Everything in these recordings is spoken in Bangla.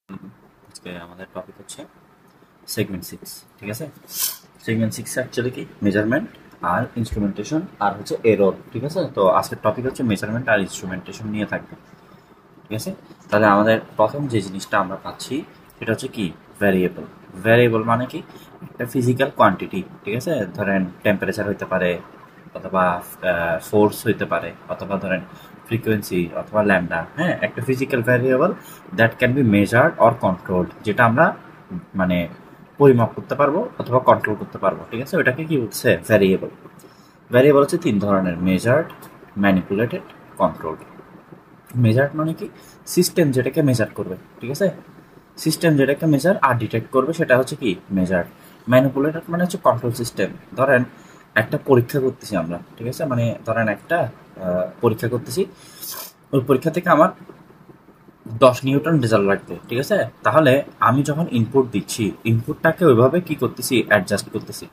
আজকে আমাদের টপিক হচ্ছে সেগমেন্ট 6। ঠিক আছে, সেগমেন্ট 6 অ্যাকচুয়ালি কি মেজারমেন্ট আর ইনস্ট্রুমেন্টেশন আর হচ্ছে এরর। ঠিক আছে, তো আজকের টপিক হচ্ছে মেজারমেন্ট আর ইনস্ট্রুমেন্টেশন নিয়ে থাকবে। ঠিক আছে, তাহলে আমাদের প্রথম যে জিনিসটা আমরা পাচ্ছি সেটা হচ্ছে কি ভ্যারিয়েবল। ভ্যারিয়েবল মানে কি একটা ফিজিক্যাল কোয়ান্টিটি। ঠিক আছে, ধরেন টেম্পারেচার হইতে পারে, অথবা ফোর্স হইতে পারে, অথবা ধরেন ফ্রিকোয়েন্সি অথবা ল্যামডা। হ্যাঁ, একটা physical variable that can be measured or controlled, যেটা আমরা মানে পরিমাপ করতে পারবো অথবা কন্ট্রোল করতে পারবো। ঠিক আছে, ওটাকে কি বলছে ভ্যারিয়েবল। ভ্যারিয়েবল হচ্ছে তিন ধরনের: মেজার্ড, ম্যানিপুলেটেড, কন্ট্রোলড। মেজার্ড মানে কি সিস্টেম যেটাকে মেজার করবে। ঠিক আছে, সিস্টেম যেটাকে মেজার আর ডিটেক্ট করবে সেটা হচ্ছে কি মেজার্ড। ম্যানিপুলেটেড মানে হচ্ছে কন্ট্রোল সিস্টেম। ধরেন একটা পরীক্ষা করতেছি আমরা, ঠিক আছে, মানে ধরেন একটা পরীক্ষা করতেছি, ওই পরীক্ষা থেকে আমার 10 নিউটন রেজাল্ট লাগবে। ঠিক আছে, তাহলে আমি যখন ইনপুট দিচ্ছি, ইনপুটটাকে ওইভাবে কি করতেছি অ্যাডজাস্ট করতেছি,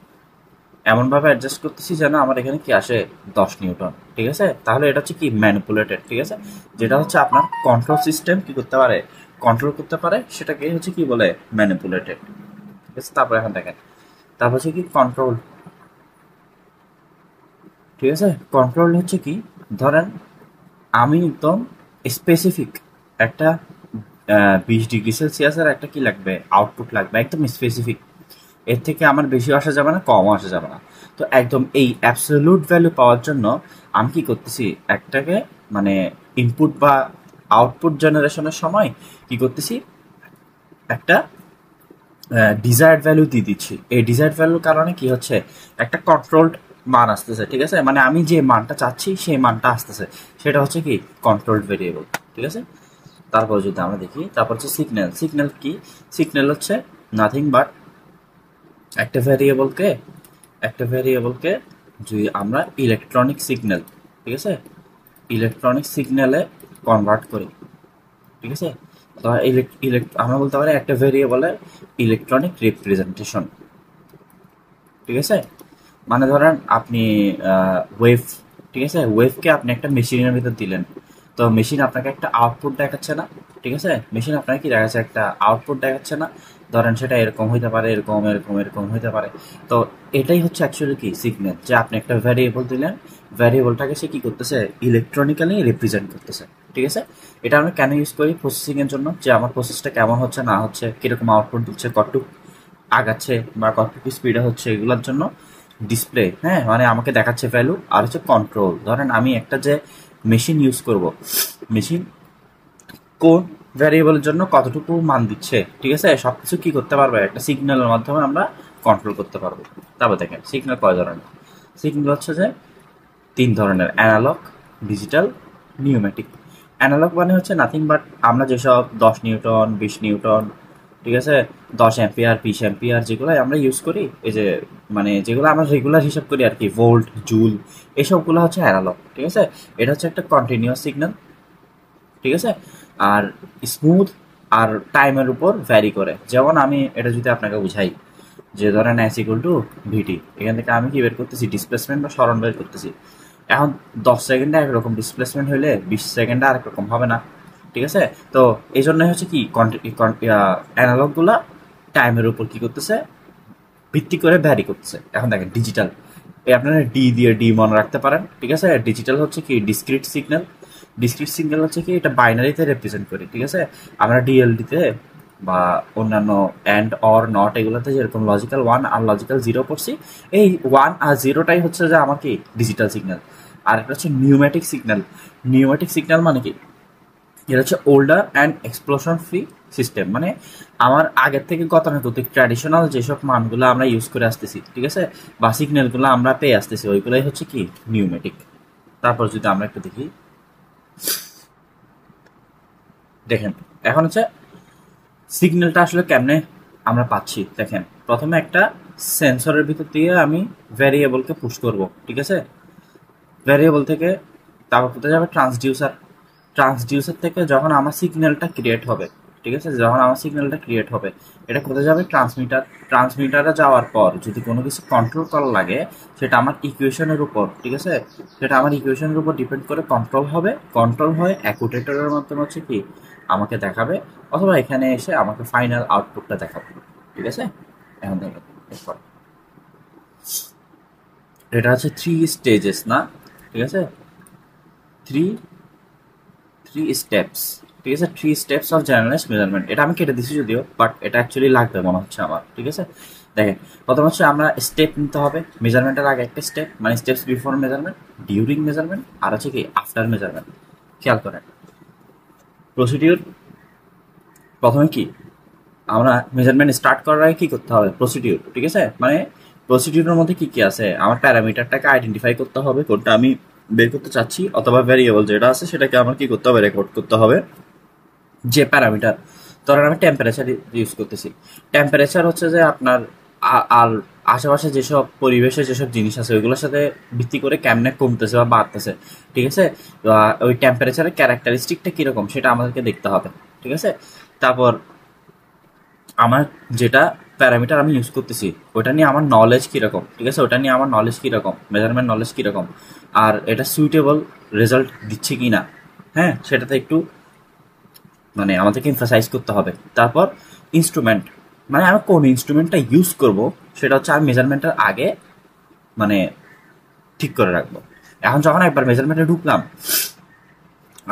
এমনভাবে অ্যাডজাস্ট করতেছি যেন আমার এখানে কি আসে 10 নিউটন। ঠিক আছে, তাহলে এটা হচ্ছে কি ম্যানিপুলেটেড। ঠিক আছে, যেটা হচ্ছে আপনার কন্ট্রোল সিস্টেম কি করতে পারে, কন্ট্রোল করতে পারে, সেটাকে হচ্ছে কি বলে ম্যানিপুলেটেড। ঠিক আছে, তারপরে এখন দেখেন, তারপর হচ্ছে কি কন্ট্রোল। ঠিক আছে, কন্ট্রোল হচ্ছে কি, ধরেন আমি একদম স্পেসিফিক একটা 20 ডিগ্রি সেলসিয়াসের একটা কি লাগবে আউটপুট লাগবে, একদম স্পেসিফিক। এর থেকে আমার বেশি আসা যাবে না, কমও আসা যাবে না। তো একদম এই অ্যাবসলিউট ভ্যালু পাওয়ার জন্য আমি কি করতেছি, একটাকে মানে ইনপুট বা আউটপুট জেনারেশনের সময় কি করতেছি, একটা ডিজায়ার্ড ভ্যালু দিয়ে দিচ্ছি। এই ডিজায়ার্ড ভ্যালুর কারণে কি হচ্ছে, একটা কন্ট্রোলড মান আসতেছে। ঠিক আছে, মানে আমি যে মানটা চাচ্ছি সেই মানটা আসতেছে, সেটা হচ্ছে কি কন্ট্রোলড ভেরিয়েবল। ঠিক আছে, তারপর যদি আমরা দেখি, তারপর হচ্ছে সিগন্যাল। সিগন্যাল কি, সিগন্যাল হচ্ছে নাথিং বাট একটা ভ্যারিয়েবলকে, যদি আমরা ইলেকট্রনিক সিগন্যাল, ঠিক আছে, ইলেকট্রনিক সিগন্যালে কনভার্ট করি। ঠিক আছে, তো আমরা বলতে পারি একটা ভ্যারিয়েবলের ইলেকট্রনিক রিপ্রেজেন্টেশন। ঠিক আছে, মানে ধরেন আপনি ওয়েভ, ঠিক আছে, ওয়েভকে আপনি একটা মেশিনের ভিতর দিলেন, তো মেশিন আপনাকে একটা আউটপুট দেখাচ্ছে না। ঠিক আছে, মেশিন আপনাকে কি দেখাচ্ছে, একটা আউটপুট দেখাচ্ছে না। ধরেন সেটা এরকম হইতে পারে, এরকম এরকম এরকম হইতে পারে। তো এটাই হচ্ছে অ্যাকচুয়ালি কি সিগন্যাল, যে আপনি একটা ভ্যারিয়েবল দিলেন, ভ্যারিয়েবলটাকে সে কি করতেছে ইলেকট্রনিক্যালি রিপ্রেজেন্ট করতেছে। ঠিক আছে, এটা আমরা কেন ইউজ করি, প্রসেসিং এর জন্য, যে আমার প্রসেসটা কেমন হচ্ছে না হচ্ছে, কিরকম আউটপুট দিচ্ছে, কতটুকু আগাচ্ছে বা কতটুকু স্পিডে হচ্ছে, এগুলোর জন্য ডিসপ্লে। হ্যাঁ, মানে আমাকে দেখাচ্ছে ভ্যালু। আর হচ্ছে কন্ট্রোল, ধরেন আমি একটা যে মেশিন ইউজ করব, মেশিন কোন ভ্যারিয়েবলের জন্য কতটুকু মান দিচ্ছে, ঠিক আছে, সবকিছু কি করতে পারবে একটা সিগন্যালের মাধ্যমে আমরা কন্ট্রোল করতে পারবো। তারপর দেখেন সিগন্যাল কয় ধরনের। সিগন্যাল হচ্ছে যে তিন ধরনের: অ্যানালগ, ডিজিটাল, নিউমেটিক। অ্যানালগ মানে হচ্ছে নাথিং বাট আমরা যেসব 10 নিউটন, 20 নিউটন, ঠিক আছে, 10 অ্যাম্পিয়ার, 20 অ্যাম্পিয়ার, যেগুলো আমরা ইউজ করি, এই যে মানে যেগুলো আমরা রেগুলার হিসাব করি আর কি, ভোল্ট, জুল, এইসবগুলো হচ্ছে অ্যানালগ। ঠিক আছে, এটা হচ্ছে একটা কন্টিনিউয়াস সিগন্যাল। ঠিক আছে, আর স্মুথ আর টাইমের উপর ভ্যারি করে। যেমন আমি এটা যদি আপনাকে বুঝাই, যে ধরেন এস ইকুয়াল টু ভিটি, এখান থেকে আমি কি বের করতেছি, ডিসপ্লেসমেন্ট বা সরণ বের করতেছি। এখন 10 সেকেন্ডে একরকম ডিসপ্লেসমেন্ট হইলে 20 সেকেন্ডে আরেক রকম হবে না। ঠিক আছে, তো এই জন্যই হচ্ছে কি অ্যানালগুলা টাইমের উপর কি করতেছে, ভিত্তি করে ভ্যারি করতেছে। এখন দেখেন ডিজিটাল, এই আপনারা ডি দিয়ে ডি মনে রাখতে পারেন। ঠিক আছে, ডিজিটাল হচ্ছে কি ডিসক্রিট সিগন্যাল। ডিসক্রিট সিগন্যাল হচ্ছে কি এটা বাইনারিতে রিপ্রেজেন্ট করি। ঠিক আছে, আমরা ডিএলডিতে বা অন্যান্য অ্যান্ড অর নট এগুলোতে যেরকম লজিক্যাল 1 আর লজিক্যাল 0 পড়ছি, এই 1 আর 0টাই হচ্ছে যে আমার কি ডিজিটাল সিগন্যাল। আর এটা হচ্ছে নিউমেটিক সিগন্যাল। নিউমেটিক সিগন্যাল মানে কি, এটা হচ্ছে older and explosion free system. মানে আমার আগের থেকে গতানুগতিক ট্র্যাডিশনাল যেসব মানগুলো আমরা ইউজ করে আসতেছি, ঠিক আছে, বা সিগন্যালগুলো আমরা পেয়ে আসতেছি, ওইগুলোই হচ্ছে কি নিউমেটিক। তারপর যদি আমরা একটু দেখি, দেখেন এখন হচ্ছে সিগন্যালটা আসলে কেমনে আমরা পাচ্ছি। দেখেন প্রথমে একটা সেন্সরের ভিতর দিয়ে আমি ভ্যারিয়েবলকে পুশ করব। ঠিক আছে, ভ্যারিয়েবল থেকে তারপর কোথায় যাবে ট্রান্সডিউসার। ট্রান্সডিউসার থেকে যখন আমার সিগন্যালটা ক্রিয়েট হবে, ঠিক আছে, যখন আমার সিগন্যালটা ক্রিয়েট হবে এটা কোথায় যাবে, ট্রান্সমিটারে যাওয়ার পর যদি কোনো কিছু কন্ট্রোল করা লাগে সেটা আমার ইকুয়েশনের উপর, ঠিক আছে, সেটা আমার ইকুয়েশনের উপর ডিপেন্ড করে কন্ট্রোল হয়ে অ্যাকুটেটরের মাধ্যমে হচ্ছে কি আমাকে দেখাবে, অথবা এখানে এসে আমাকে ফাইনাল আউটপুটটা দেখাবে। ঠিক আছে, এখন দেখেন এরপর এটা হচ্ছে 3 স্টেজেস না, ঠিক আছে, থ্রি থ্রি স্টেপস, ঠিক আছে, 3 স্টেপস অফ জেনারেলাইজড মেজারমেন্ট। এটা আমি কেটে দিচ্ছি যদিও, বাট এটা অ্যাকচুয়ালি লাগবে মনে হচ্ছে আমার। ঠিক আছে, দেখেন প্রথম হচ্ছে আমরা স্টেপ নিতে হবে, মেজারমেন্টের আগে একটা স্টেপ, মানে steps before measurement, during measurement, আর হচ্ছে কি আফটার মেজারমেন্ট। খেয়াল করেন প্রসিডিউর, প্রথমে কি আমরা মেজারমেন্ট স্টার্ট করার আগে কি করতে হবে, প্রসিডিউর। ঠিক আছে, মানে প্রসিডিউরের মধ্যে কি কি আছে, আমার প্যারামিটারটাকে আইডেন্টিফাই করতে হবে কোনটা আমি বের করতে চাচ্ছি, অথবা ভ্যারিয়েবল যেটা আছে সেটাকে আমার কি করতে হবে, রেকর্ড করতে হবে। যে প্যারামিটার, ধরেন আমি টেম্পারেচার ইউজ করতেছি, টেম্পারেচার হচ্ছে যে আপনার আর আশেপাশে যেসব পরিবেশে যেসব জিনিস আছে ওইগুলোর সাথে ভিত্তি করে কেমনে কমতেছে বা বাড়তেছে। ঠিক আছে, ওই টেম্পারেচারের ক্যারেক্টারিস্টিকটা কিরকম সেটা আমাদেরকে দেখতে হবে। ঠিক আছে, তারপর আমার যেটা প্যারামিটার আমি ইউজ করতেছি ওটা নিয়ে আমার নলেজ কীরকম, ঠিক আছে, ওটা নিয়ে আমার নলেজ কীরকম, মেজারমেন্ট নলেজ কীরকম, আর এটা সুইটেবল রেজাল্ট দিচ্ছে কি না, হ্যাঁ সেটাতে একটু মানে আমাদেরকে এমফাসাইজ করতে হবে। তারপর ইনস্ট্রুমেন্ট, মানে আমি কোন ইনস্ট্রুমেন্টটা ইউজ করব সেটা হচ্ছে আমি মেজারমেন্টের আগে মানে ঠিক করে রাখবো। এখন যখন একবার মেজারমেন্টে ঢুকলাম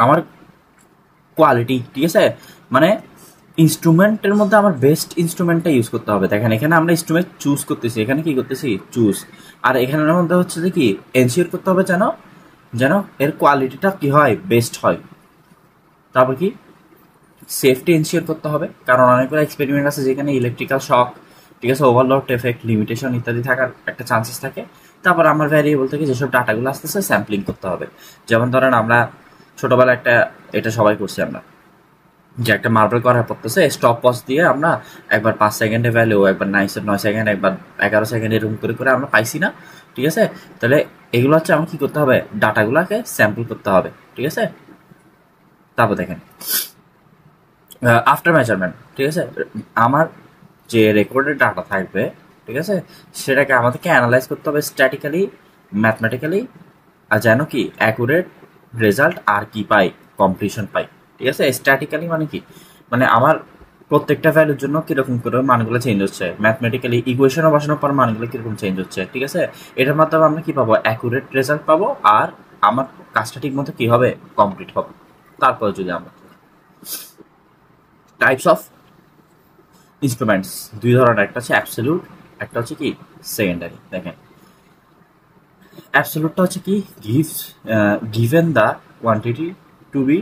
আমার কোয়ালিটি, ঠিক আছে, মানে ইনস্ট্রুমেন্টের মধ্যে আমার বেস্ট ইনস্ট্রুমেন্টটা ইউজ করতে হবে। দেখেন এখানে আমরা ইনস্ট্রুমেন্ট চুজ করতেছি, এখানে কি করতেছি, চুজ, আর এখানের মধ্যে হচ্ছে যে কি এনশিওর করতে হবে যেন যেন এর কোয়ালিটিটা কি হয়, বেস্ট হয়। তারপর কি সেফটি এনশিওর করতে হবে, কারণ অনেকগুলো এক্সপেরিমেন্ট আছে যেখানে ইলেকট্রিক্যাল শক, ঠিক আছে, ওভারলোড এফেক্ট, লিমিটেশন ইত্যাদি থাকার একটা চান্সেস থাকে। তারপর আমার ভ্যারিয়েবল থেকে যেসব ডাটাগুলো আসতেছে স্যাম্পলিং করতে হবে। যেমন ধরেন আমরা ছোটবেলা একটা, এটা সবাই করছি আমরা, যে একটা মার্বেল করা পড়তেছে স্টপ পজ দিয়ে আমরা একবার 5 সেকেন্ডে ভ্যালু, একবার 9 সেকেন্ড, একবার 11 সেকেন্ড, এরকম করে করে আমরা পাইছি না। ঠিক আছে, তাহলে এগুলো হচ্ছে আমার কি করতে হবে, ডাটাগুলোকে স্যাম্পল করতে হবে। ঠিক আছে, তারপর দেখেন আফটার মেজারমেন্ট, ঠিক আছে, আমার যে রেকর্ডেড ডাটা থাকবে, ঠিক আছে, সেটাকে আমাদেরকে অ্যানালাইজ করতে হবে স্ট্যাটিক্যালি, ম্যাথমেটিক্যালি, আর যেন কি অ্যাকুরেট রেজাল্ট আর কি পাই, কমপ্লিশন পাই। ঠিক আছে, স্ট্যাটিক্যালি মানে কি, মানে আমার প্রত্যেকটা ভ্যালুর জন্য কিরকম করে মানগুলো চেঞ্জ হচ্ছে, ম্যাথমেটিক্যালি ইকুয়েশনে বসানোর পর মানগুলো কিরকম চেঞ্জ হচ্ছে। ঠিক আছে, এটার মাধ্যমে আমরা কি পাবো, অ্যাকুরেট রেজাল্ট পাবো, আর আমার কাজটা ঠিক মতো কি হবে, কমপ্লিট হবে। তারপর যদি আমরা টাইপস অফ ইনস্ট্রুমেন্টস, দুই ধরনের, একটা হচ্ছে অ্যাবসলিউট, একটা হচ্ছে কি সেকেন্ডারি। দেখেন অ্যাবসলিউটটা হচ্ছে কি, given the quantity to be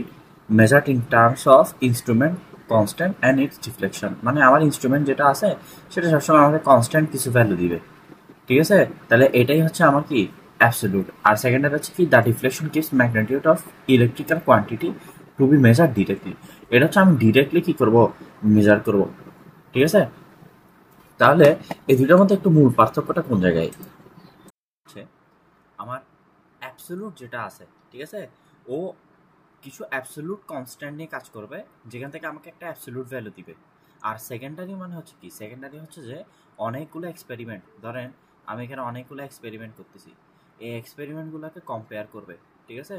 measured in terms of instrument constant and its deflection, মানে আমার ইনস্ট্রুমেন্ট যেটা আছে সেটা সবসময় আমাকে কনস্ট্যান্ট কিছু ভ্যালু দিবে। ঠিক আছে, তাহলে এটাই হচ্ছে আমার কি অ্যাবসলিউট। আর সেকেন্ডারি হচ্ছে কি, the deflection keeps magnitude of electrical quantity to be measure directly, এটা হচ্ছে আমি ডিরেক্টলি কি করব, মেজার করব। ঠিক আছে, তাহলে এই দুইটার মধ্যে একটু মূল পার্থক্যটা কোন জায়গায়, হচ্ছে আমার অ্যাবসলিউট যেটা আছে, ঠিক আছে, ও কিছু অ্যাবসলিউট কনস্ট্যান্ট নিয়ে কাজ করবে যেখান থেকে আমাকে একটা অ্যাবসলিউট ভ্যালু দিবে। আর সেকেন্ডারি মানে হচ্ছে কি, সেকেন্ডারি হচ্ছে যে অনেকগুলো এক্সপেরিমেন্ট, ধরেন আমি এখানে অনেকগুলো এক্সপেরিমেন্ট করতেছি, এই এক্সপেরিমেন্টগুলোকে কম্পেয়ার করবে। ঠিক আছে,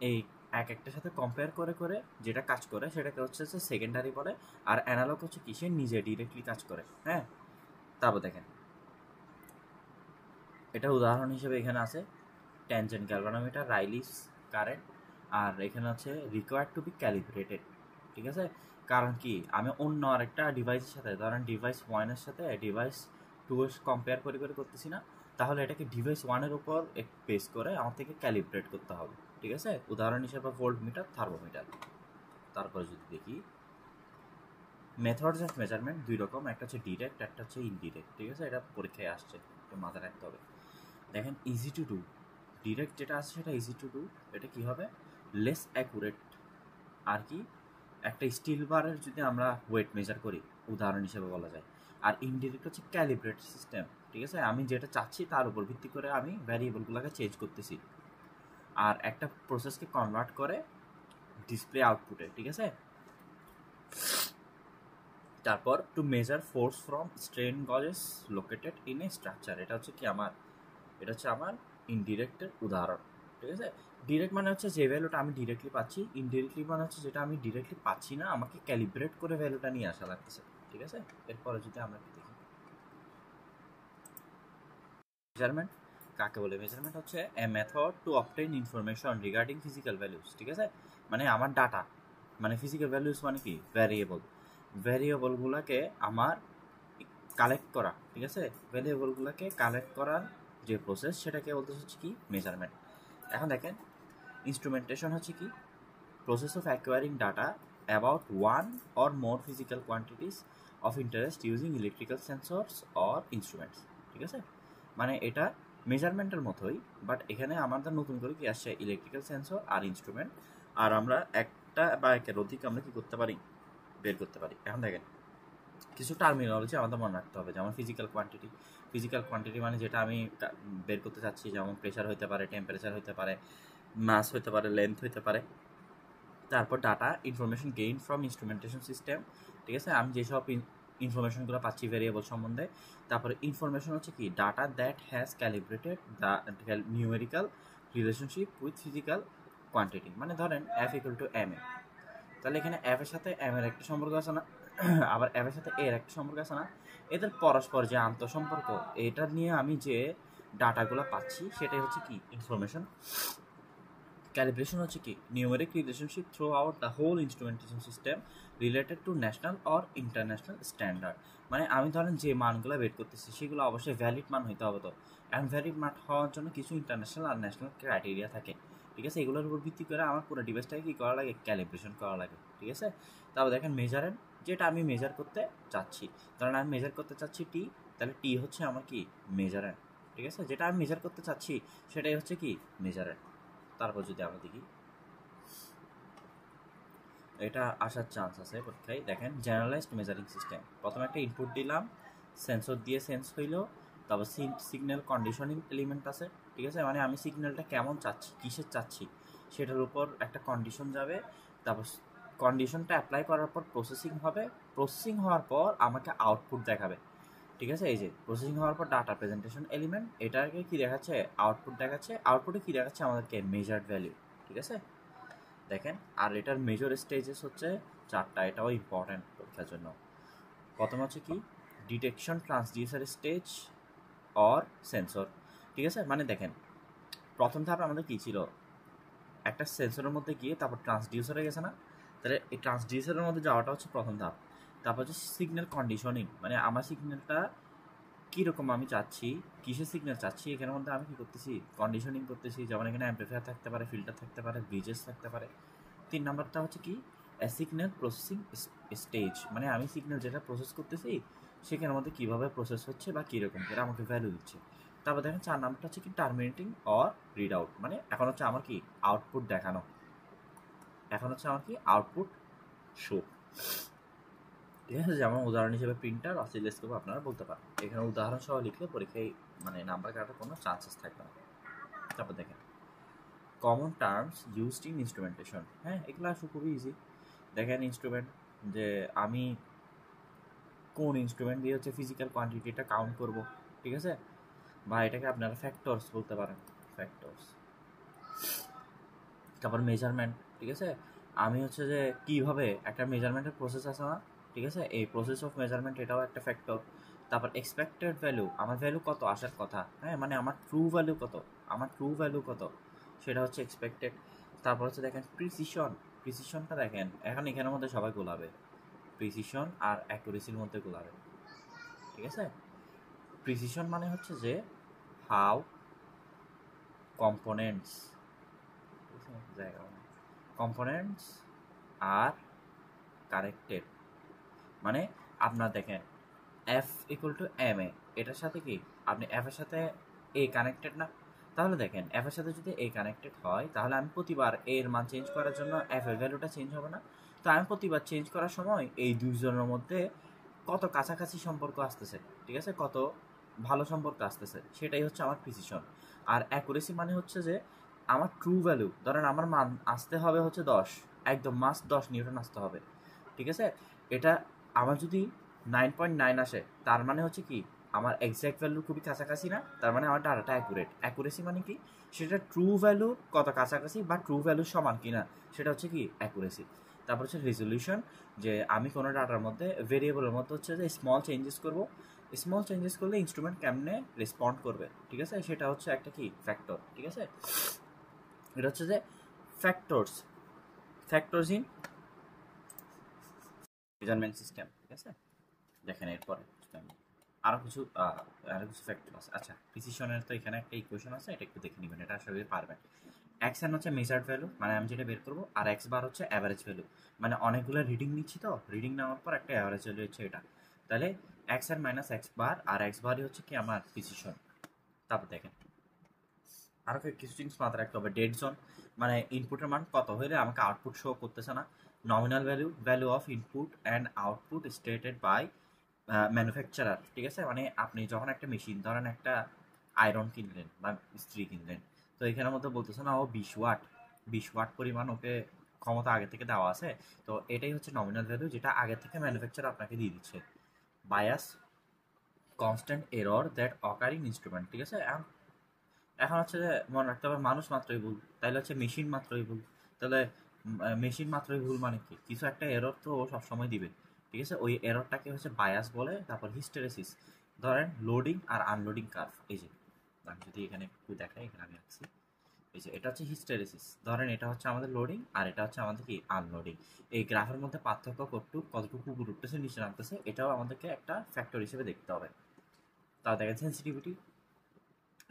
এই এক একটার সাথে কম্পেয়ার করে করে যেটা কাজ করে সেটাকে হচ্ছে সেকেন্ডারি বলে। আর অ্যানালগ হচ্ছে কি, সে নিজে ডিরেক্টলি কাজ করে। হ্যাঁ, তারপর দেখেন এটা উদাহরণ হিসেবে এখানে আছে ট্যানজেন্ট গ্যালভানোমিটার, রাইলিস কারেন্ট, আর এখানে আছে রিকোয়ার্ড টু বি ক্যালিব্রেটেড। ঠিক আছে, কারণ কি আমি অন্য আরেকটা ডিভাইসের সাথে, ধরেন ডিভাইস 1-এর সাথে ডিভাইস 2-এর কম্পেয়ার করে করে করতেছি না, তাহলে এটাকে ডিভাইস 1-এর উপর বেস করে আমার থেকে ক্যালিব্রেট করতে হবে। ঠিক আছে, উদাহরণ হিসেবে ভোল্ট মিটার, থার্মোমিটার। তারপর যদি দেখি মেথডস অফ মেজারমেন্ট দুই রকম, একটা হচ্ছে ডিরেক্ট, একটা হচ্ছে ইনডিরেক্ট। ঠিক আছে, এটা পরীক্ষায় আসছে, একটু মাথায় রাখতে হবে। দেখেন ইজি টু ডু, ডিরেক্ট যেটা আছে সেটা ইজি টু ডু, এটা কি হবে, লেস অ্যাকুরেট। আর কি, একটা স্টিল বারের যদি আমরা ওয়েট মেজার করি উদাহরণ হিসেবে বলা যায়। আর ইনডিরেক্ট হচ্ছে ক্যালিব্রেট সিস্টেম। ঠিক আছে, আমি যেটা চাচ্ছি তার উপর ভিত্তি করে আমি ভ্যারিয়েবলগুলোকে চেঞ্জ করতেছি, আর একটা প্রসেসকে কনভার্ট করে ডিসপ্লে আউটপুটে। ঠিক আছে, তারপর to measure force from strain gauges located in a structure, এটা হচ্ছে আমার ইনডিরেক্টের উদাহরণ। ঠিক আছে, ডিরেক্ট মানে হচ্ছে যে ভ্যালুটা আমি ডিরেক্টলি পাচ্ছি, ইনডিরেক্টলি মানে হচ্ছে যেটা আমি ডিরেক্টলি পাচ্ছি না, আমাকে ক্যালিব্রেট করে ভ্যালুটা নিয়ে আসা লাগতেছে। ঠিক আছে, এরপরে যদি আমরা কি দেখি মেজারমেন্ট কাকে বলে। মেজারমেন্ট হচ্ছে এ method two obtain information regarding physical values. ঠিক আছে, মানে আমার ডাটা, মানে ফিজিক্যাল ভ্যালুস মানে কি ভ্যারিয়েবলগুলোকে আমার কালেক্ট করা। ঠিক আছে, ভ্যারিয়েবলগুলোকে কালেক্ট করার যে প্রসেস সেটাকে বলতে হচ্ছে কি মেজারমেন্ট। এখন দেখেন ইনস্ট্রুমেন্টেশন হচ্ছে কি process of acquiring data about one or more physical quantities of interest using electrical sensors or instruments। ঠিক আছে, মানে এটা মেজারমেন্টের মতোই, বাট এখানে আমাদের নতুন করে কি আসছে ইলেকট্রিক্যাল সেন্সর আর ইনস্ট্রুমেন্ট, আর আমরা একটা বা একের অধিক আমরা কি করতে পারি, বের করতে পারি। এখন দেখেন কিছু টার্মিনোলজি আমাদের মনে রাখতে হবে, যেমন ফিজিক্যাল কোয়ান্টিটি মানে যেটা আমি বের করতে চাচ্ছি, যেমন প্রেশার হতে পারে, টেম্পারেচার হতে পারে, মাস হতে পারে, লেন্থ হতে পারে। তারপর data information gain from instrumentation system. ঠিক আছে, আমি যেসব ইনফরমেশনগুলো পাচ্ছি ভেরিয়েবল সম্বন্ধে। তারপরে ইনফরমেশন হচ্ছে কি data that has calibrated the numerical relationship with physical quantity. মানে ধরেন F equal to M A, তাহলে এখানে এফ এর সাথে এম এর একটা সম্পর্ক আছে না, আবার এফ এর সাথে এর একটা সম্পর্ক আছে না, এদের পরস্পর যে আন্তঃসম্পর্ক, এটা নিয়ে আমি যে ডাটাগুলো পাচ্ছি সেটাই হচ্ছে কি ইনফরমেশন। ক্যালিব্রেশন হচ্ছে কি numeric relationship throughout the whole instrumentation system related to national or international standard. মানে আমি ধরেন যে মানগুলো বের করতেছি সেগুলো অবশ্যই ভ্যালিড মান হইতে হবে। তো এখন ভ্যালিড মান হওয়ার জন্য কিছু ইন্টারন্যাশনাল আর ন্যাশনাল ক্রাইটেরিয়া থাকে। ঠিক আছে, এগুলোর উপর ভিত্তি করে আমার পুরো ডিভাইসটাকে কী করা লাগে, ক্যালিব্রেশন করা লাগে। ঠিক আছে, তারপর দেখেন মেজারেন্ট, যেটা আমি মেজার করতে চাচ্ছি, ধরেন আমি মেজার করতে চাচ্ছি টি, তাহলে টি হচ্ছে আমার কি মেজারেন্ট। ঠিক আছে, যেটা আমি মেজার করতে চাচ্ছি সেটাই হচ্ছে কি মেজারেন্ট। তারপর যদি আমরা দেখি এটা আসার চান্স আছে পরীক্ষায়, দেখেন জেনারেলাইজড মেজারিং সিস্টেম। প্রথমে একটা ইনপুট দিলাম, সেন্সর দিয়ে সেন্স হইলো, তারপর সিগন্যাল কন্ডিশনিং এলিমেন্ট আছে। ঠিক আছে, মানে আমি সিগন্যালটা কেমন চাচ্ছি, কিসের চাচ্ছি সেটার উপর একটা কন্ডিশন যাবে, তারপর কন্ডিশনটা অ্যাপ্লাই করার পর প্রসেসিং হবে, প্রসেসিং হওয়ার পর আমাকে আউটপুট দেখাবে। ঠিক আছে, এই যে প্রসেসিং হওয়ার পর ডাটা প্রেজেন্টেশন এলিমেন্ট, এটাকে কি দেখাচ্ছে, আউটপুট দেখাচ্ছে। আউটপুটে কি দেখাচ্ছে আমাদেরকে মেজার্ড ভ্যালু। ঠিক আছে, দেখেন আর এটার মেজর স্টেজেস হচ্ছে চারটা, এটাও ইম্পর্টেন্ট পরীক্ষার জন্য। প্রথম হচ্ছে কি detection transducer stage or sensor. ঠিক আছে, মানে দেখেন প্রথম ধাপ আমাদের কি ছিল, একটা সেন্সরের মধ্যে গিয়ে তারপর ট্রান্সডিউসারে গেছে না, তাহলে এই ট্রান্সডিউসারের মধ্যে যাওয়াটা হচ্ছে প্রথম ধাপ। তারপর হচ্ছে সিগন্যাল কন্ডিশনিং, মানে আমার সিগন্যালটা কীরকম আমি চাচ্ছি, কিসের সিগন্যাল চাচ্ছি, এখানের মধ্যে আমি কী করতেছি, কন্ডিশনিং করতেছি। যেমন এখানে অ্যাম্পলিফায়ার থাকতে পারে, ফিল্টার থাকতে পারে, ব্রিজেস থাকতে পারে। 3 নাম্বারটা হচ্ছে কি সিগন্যাল প্রসেসিং স্টেজ, মানে আমি সিগন্যাল যেটা প্রসেস করতেছি সেখানের মধ্যে কীভাবে প্রসেস হচ্ছে বা কীরকম করে আমাকে ভ্যালু দিচ্ছে। তারপর দেখেন 4 নাম্বারটা হচ্ছে কি টার্মিনেটিং অর রিড আউট, মানে এখন হচ্ছে আমার কি আউটপুট দেখানো, এখন হচ্ছে আমার কি আউটপুট শো। ঠিক আছে, যেমন উদাহরণ হিসেবে প্রিন্টার, অসিলোস্কোপ আপনারা বলতে পারেন। এখানে উদাহরণ সহ লিখলে পরীক্ষায় মানে নাম্বার কাটার কোনো চান্সেস থাকবে না। তারপর দেখেন common terms used in instrumentation. হ্যাঁ, এগুলো আসলে খুবই ইজি। দেখেন ইনস্ট্রুমেন্ট, যে আমি কোন ইনস্ট্রুমেন্ট দিয়ে হচ্ছে ফিজিক্যাল কোয়ান্টিটিটা কাউন্ট করব। ঠিক আছে, বা এটাকে আপনারা ফ্যাক্টরস বলতে পারেন, ফ্যাক্টরস। তারপর মেজারমেন্ট, ঠিক আছে, আমি হচ্ছে যে কীভাবে একটা মেজারমেন্টের প্রসেস আছে না, ঠিক আছে, এই প্রসেস অফ মেজারমেন্ট এটাও একটা ফ্যাক্টর। তারপর এক্সপেক্টেড ভ্যালু, আমার ভ্যালু কত আসার কথা, হ্যাঁ, মানে আমার ট্রু ভ্যালু কত সেটা হচ্ছে এক্সপেক্টেড। তারপর হচ্ছে দেখেন প্রিসিশনটা দেখেন এখন এখানের মধ্যে সবাই গোলাবে, প্রিসিশন আর অ্যাকুরেসির মধ্যে গোলাবে। ঠিক আছে, প্রিসিশন মানে হচ্ছে যে হাউ কম্পোনেন্টস আর কারেক্টেড, মানে আপনার দেখেন F equal to M A, এটার সাথে কি আপনি এফ এর সাথে এ কানেক্টেড না, তাহলে দেখেন এফ এর সাথে যদি এ কানেক্টেড হয় তাহলে আমি প্রতিবার এর মান চেঞ্জ করার জন্য এফ এর ভ্যালুটা চেঞ্জ হবে না। তো আমি প্রতিবার চেঞ্জ করার সময় এই দুইজনের মধ্যে কত কাছাকাছি সম্পর্ক আসতেছে, ঠিক আছে, কত ভালো সম্পর্ক আসতেছে, সেটাই হচ্ছে আমার প্রিসিশন। আর অ্যাকুরেসি মানে হচ্ছে যে আমার ট্রু ভ্যালু, ধরেন আমার মান আসতে হবে হচ্ছে 10, একদম মাস 10 নিউটন আসতে হবে। ঠিক আছে, এটা আমার যদি 9.9 আসে, তার মানে হচ্ছে কি আমার এক্সাক্ট ভ্যালু খুবই কাছাকাছি না, তার মানে আমার ডাটাটা অ্যাকুরেসি মানে কি সেটা ট্রু ভ্যালু কত কাছাকাছি বা ট্রু ভ্যালু সমান কিনা, সেটা হচ্ছে কি অ্যাকুরেসি। তারপর হচ্ছে রেজলিউশন, যে আমি কোনো ডাটার মধ্যে ভেরিয়েবলের মধ্যে হচ্ছে যে স্মল চেঞ্জেস করব, স্মল চেঞ্জেস করলে ইনস্ট্রুমেন্ট কেমনে রেসপন্ড করবে, ঠিক আছে, সেটা হচ্ছে একটা কি ফ্যাক্টর, ঠিক আছে। এটা হচ্ছে যে factors factors in measurement system, ঠিক আছে। দেখেন এরপরে আরো কিছু ফ্যাক্টর আছে। আচ্ছা, প্রিসিশনের তো এখানে একটা ইকুয়েশন আছে, এটা একটু দেখে নেবেন, এটা আসলে পারবেন। এক্স এন হচ্ছে মেজার্ড ভ্যালু, মানে আমি যেটা বের করবো, আর এক্স বার হচ্ছে অ্যাভারেজ ভ্যালু, মানে অনেকগুলো রিডিং নিচ্ছি, তো রিডিং নেওয়ার পর একটা অ্যাভারেজ ভ্যালু হচ্ছে এটা। তাহলে x N minus x bar, আর এক্স বারই হচ্ছে কি আমার প্রিসিশন। তারপর দেখেন আরও কিছু জিনিস মাথায় রাখতে হবে। ডেড জোন, মানে ইনপুটের মান কত হলে আমাকে আউটপুট শো করতেছে না। Nominal value, value of input and output stated by manufacturer, ঠিক আছে। মানে আপনি যখন একটা মেশিন, ধরেন একটা আয়রন কিনলেন বা ইস্ত্রি কিনলেন, তো এখানের মধ্যে বলতেছে না ও 20 ওয়াট, 20 ওয়াট পরিমাণ ওকে ক্ষমতা আগে থেকে দেওয়া আছে। তো এটাই হচ্ছে নমিনাল ভ্যালু, যেটা আগে থেকে ম্যানুফ্যাকচার আপনাকে দিয়ে দিচ্ছে। Bias, constant error that occur in instrument, ঠিক আছে। এখন হচ্ছে যে মনে রাখতে হবে মানুষ মাত্রই ভুল, তাইলে হচ্ছে মেশিন মাত্রই ভুল। তাহলে মেশিন মাত্রই ভুল মানে কি, কিছু একটা এরর তো ও সবসময় দিবে, ঠিক আছে। ওই এররটাকে হচ্ছে বায়াস বলে। তারপর হিস্টেরেসিস, ধরেন লোডিং আর আনলোডিং কার্ভ, এই যে আমি যদি এখানে একটু দেখাই, এখানে আমি আঁকছি, এই যে এটা হচ্ছে হিস্টেরেসিস। ধরেন এটা হচ্ছে আমাদের লোডিং আর এটা হচ্ছে আমাদের কি আনলোডিং। এই গ্রাফের মধ্যে পার্থক্য কতটুকু উপরে উঠতেছে নিচে নামতেছে, এটাও আমাদেরকে একটা ফ্যাক্টর হিসেবে দেখতে হবে। তাও দেখেন সেন্সিটিভিটি,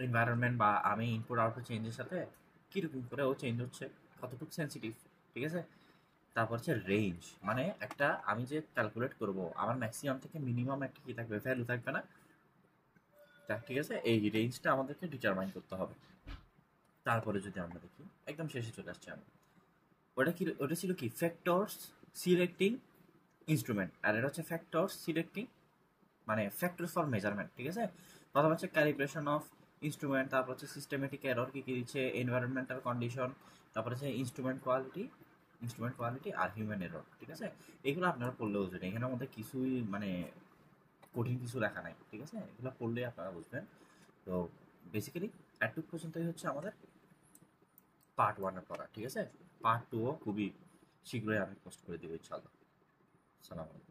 এনভায়রনমেন্ট বা আমি ইনপুট আউটপুট চেঞ্জের সাথে কীরকম করে ও চেঞ্জ হচ্ছে, কতটুকু সেন্সিটিভ, ঠিক আছে। তারপর হচ্ছে রেঞ্জ, মানে একটা আমি যে ক্যালকুলেট করব, আমার ম্যাক্সিমাম থেকে মিনিমাম একটা কি থাকবে, ভ্যালু থাকবে না, ঠিক আছে। এই রেঞ্জটা আমাদেরকে ডিটারমাইন করতে হবে। তারপরে যদি আমরা দেখি, একদম শেষে চলে আসছি আমরা, ওটা ছিল কি ফ্যাক্টরস সিলেক্টিং ইনস্ট্রুমেন্ট, আর এটা হচ্ছে ফ্যাক্টরস সিলেক্টিং মানে ফ্যাক্টর ফর মেজারমেন্ট, ঠিক আছে। প্রথম হচ্ছে ক্যালিব্রেশন অফ ইনস্ট্রুমেন্ট, তারপর হচ্ছে সিস্টেমেটিক এরর কি কি দিচ্ছে, এনভায়রনমেন্টাল কন্ডিশন, তারপর হচ্ছে ইনস্ট্রুমেন্ট কোয়ালিটি আর হিউম্যান এরর, ঠিক আছে। এগুলো আপনারা পড়লেও বুঝবেন, এখানের মধ্যে কিছুই মানে কঠিন কিছু লেখা নাই, ঠিক আছে, এগুলো পড়লেই আপনারা বুঝবেন। তো বেসিক্যালি এটুক পর্যন্তই হচ্ছে আমাদের পার্ট ওয়ানের পড়া, ঠিক আছে। পার্ট টুও খুবই শীঘ্রই আমি পোস্ট করে দেবো ইনশাল্লাহ। সালাম আলাইকুম।